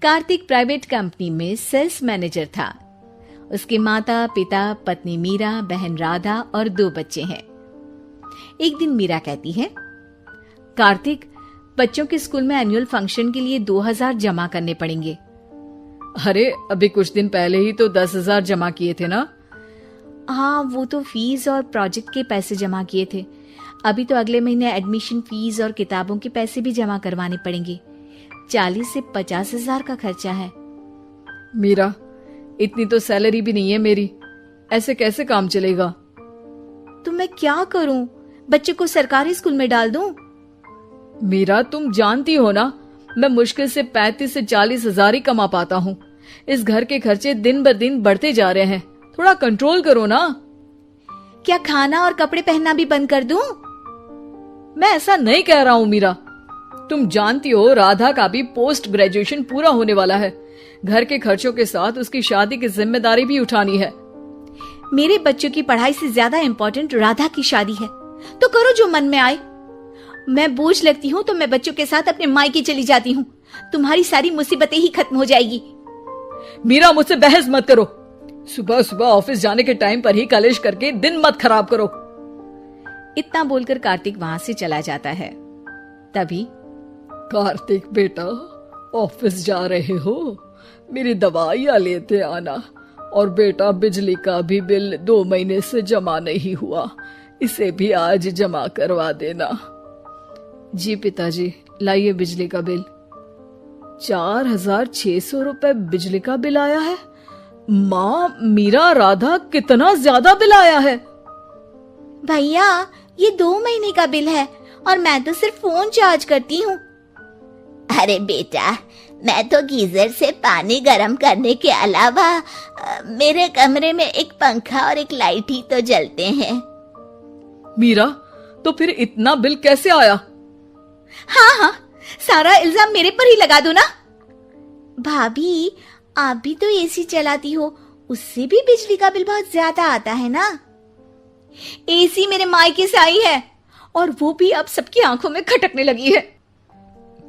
Kartik private company में sales manager था। उसके माता पिता, पत्नी मीरा, बहन राधा और 2 बच्चे हैं। एक दिन मीरा कहती है, कार्तिक, बच्चों के स्कूल में एनुअल फंक्शन के लिए 2000 जमा करने पड़ेंगे। अरे अभी कुछ दिन पहले ही तो 10,000 जमा किए थे ना। हाँ, वो तो फीस और प्रोजेक्ट के पैसे जमा किए थे। अभी तो अगले महीने एडमिशन फीस और किताबों के पैसे भी जमा करवाने पड़ेंगे। 40 से 50,000 का खर्चा है। मीरा, इतनी तो सैलरी भी नहीं है मेरी, ऐसे कैसे काम चलेगा? तो मैं क्या करूं? बच्चे को सरकारी स्कूल में डाल दूं? मीरा, तुम जानती हो ना, मैं मुश्किल से 35 से 40,000 ही कमा पाता हूँ। इस घर के खर्चे दिन ब दिन बढ़ते जा रहे हैं, थोड़ा कंट्रोल करो ना। क्या खाना और कपड़े पहनना भी बंद कर दूं? मैं ऐसा नहीं कह रहा हूँ मीरा। तुम जानती हो राधा का भी पोस्ट ग्रेजुएशन पूरा होने वाला है। घर के खर्चों के साथ उसकी शादी की जिम्मेदारी भी उठानी है। मेरे बच्चों की पढ़ाई से ज्यादा इम्पोर्टेंट राधा की शादी है, तो करो जो मन में आए। मैं बोझ लगती हूँ तो मैं बच्चों के साथ अपने मायके चली जाती हूँ। तुम्हारी सारी मुसीबतें ही खत्म हो जाएगी। मीरा, मुझसे बहस मत करो। सुबह सुबह ऑफिस जाने के टाइम पर ही कलेश करके दिन मत खराब करो। इतना बोलकर कार्तिक वहां से चला जाता है। तभी, कार्तिक बेटा, ऑफिस जा रहे हो? मेरी दवाइयां लेते आना। और बेटा, बिजली का भी बिल 2 महीने से जमा नहीं हुआ, इसे भी आज जमा करवा देना। जी पिताजी, लाइए बिजली का बिल। 4,600 रुपए बिजली का बिल आया है। माँ, मीरा, राधा, कितना ज्यादा बिल आया है। भैया, ये 2 महीने का बिल है और मैं तो सिर्फ फोन चार्ज करती हूँ। अरे बेटा, मैं तो गीजर से पानी गर्म करने के अलावा मेरे कमरे में एक पंखा और एक लाइट ही तो जलते हैं। मीरा, तो फिर इतना बिल कैसे आया? हाँ, सारा इल्जाम मेरे पर ही लगा दो ना। भाभी, आप भी तो एसी चलाती हो, उससे भी बिजली का बिल बहुत ज्यादा आता है ना। एसी मेरे मायके से आई है और वो भी अब सबकी आंखों में खटकने लगी है।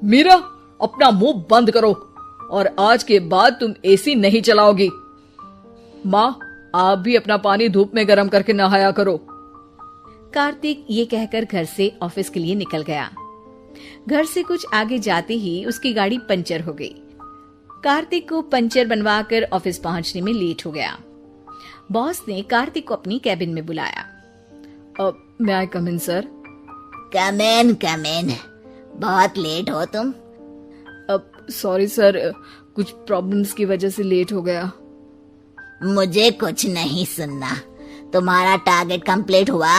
मीरा, अपना मुंह बंद करो और आज के बाद तुम एसी नहीं चलाओगी। माँ, आप भी अपना पानी धूप में गर्म करके नहाया करो। कार्तिक ये कहकर घर से ऑफिस के लिए निकल गया। घर से कुछ आगे जाते ही उसकी गाड़ी पंचर हो गई। कार्तिक को पंचर बनवाकर ऑफिस पहुंचने में लेट हो गया। बॉस ने कार्तिक को अपनी कैबिन में बुलाया। may I come in, sir? Come in. बहुत लेट हो तुम। सॉरी सर, कुछ प्रॉब्लम्स की वजह से लेट हो गया। मुझे कुछ नहीं सुनना। तुम्हारा टारगेट कंप्लीट हुआ?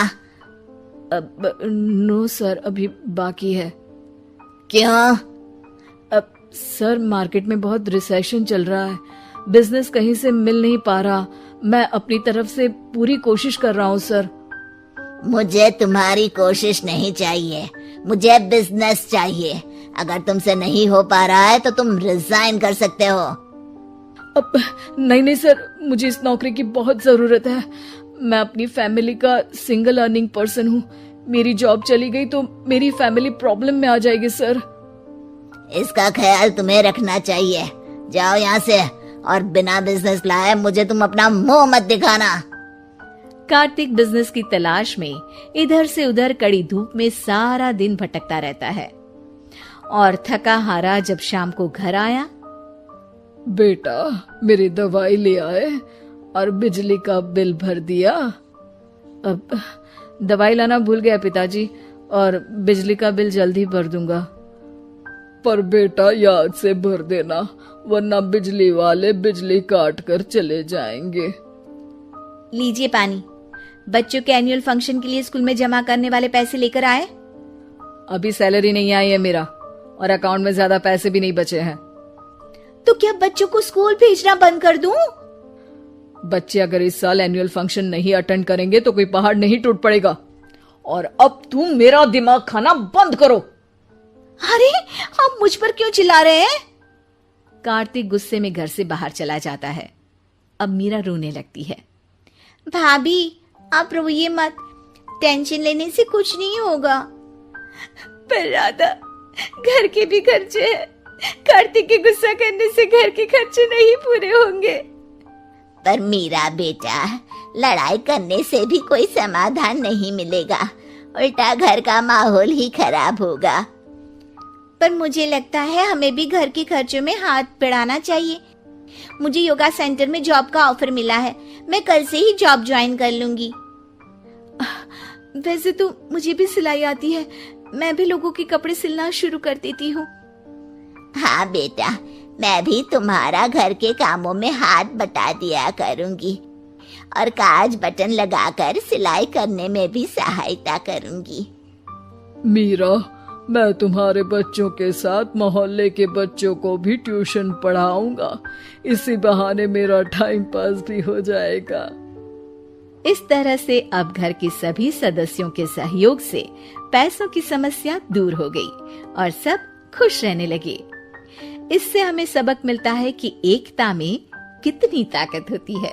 नो सर, अभी बाकी है। क्यों? सर, मार्केट में बहुत रिसेशन चल रहा है, बिजनेस कहीं से मिल नहीं पा रहा। मैं अपनी तरफ से पूरी कोशिश कर रहा हूँ सर। मुझे तुम्हारी कोशिश नहीं चाहिए, मुझे बिजनेस चाहिए। अगर तुमसे नहीं हो पा रहा है तो तुम रिजाइन कर सकते हो। अब नहीं सर, मुझे इस नौकरी की बहुत जरूरत है। मैं अपनी फैमिली का सिंगल अर्निंग पर्सन हूँ। मेरी जॉब चली गई तो मेरी फैमिली प्रॉब्लम में आ जाएगी सर। इसका ख्याल तुम्हें रखना चाहिए। जाओ यहाँ से, और बिना बिजनेस लाए मुझे तुम अपना मुंह मत दिखाना। कार्तिक बिजनेस की तलाश में इधर से उधर कड़ी धूप में सारा दिन भटकता रहता है और थका हारा जब शाम को घर आया। बेटा, मेरी दवाई ले आए और बिजली का बिल भर दिया? अब दवाई लाना भूल गया पिताजी, और बिजली का बिल जल्दी भर दूंगा। पर बेटा, याद से भर देना, वरना बिजली वाले बिजली काट कर चले जाएंगे। लीजिए पानी। बच्चों के एनुअल फंक्शन के लिए स्कूल में जमा करने वाले पैसे लेकर आए? अभी सैलरी नहीं आई है मेरा, और अकाउंट में ज्यादा पैसे भी नहीं बचे हैं। तो क्या बच्चों को स्कूल भेजना बंद कर दूं? बच्चे अगर इस साल एनुअल फंक्शन नहीं अटेंड करेंगे तो कोई पहाड़ नहीं टूट पड़ेगा। और अब तुम मेरा दिमाग खाना बंद करो। अरे, आप मुझ पर क्यों चिल्ला रहे हैं? कार्तिक गुस्से में घर से बाहर चला जाता है। अब मीरा रोने लगती है। भाभी, आप रोइए मत, टेंशन लेने से कुछ नहीं होगा। पर राधा, घर के भी खर्चे हैं, कार्तिक के गुस्सा करने से घर के खर्चे नहीं पूरे होंगे। पर मीरा बेटा, लड़ाई करने से भी कोई समाधान नहीं मिलेगा, उल्टा घर का माहौल ही खराब होगा। पर मुझे लगता है हमें भी घर के खर्चों में हाथ बढ़ाना चाहिए। मुझे योगा सेंटर में जॉब का ऑफर मिला है, मैं कल से ही जॉब ज्वाइन कर लूंगी। वैसे तो मुझे भी सिलाई आती है, मैं भी लोगों के कपड़े सिलना शुरू कर देती हूँ। हाँ बेटा, मैं भी तुम्हारा घर के कामों में हाथ बटा दिया करूंगी और काज बटन लगाकर सिलाई करने में भी सहायता करूंगी। मीरा, मैं तुम्हारे बच्चों के साथ मोहल्ले के बच्चों को भी ट्यूशन पढ़ाऊंगा। इसी बहाने मेरा टाइम पास भी हो जाएगा। इस तरह से अब घर के सभी सदस्यों के सहयोग से पैसों की समस्या दूर हो गई और सब खुश रहने लगे। इससे हमें सबक मिलता है कि एकता में कितनी ताकत होती है।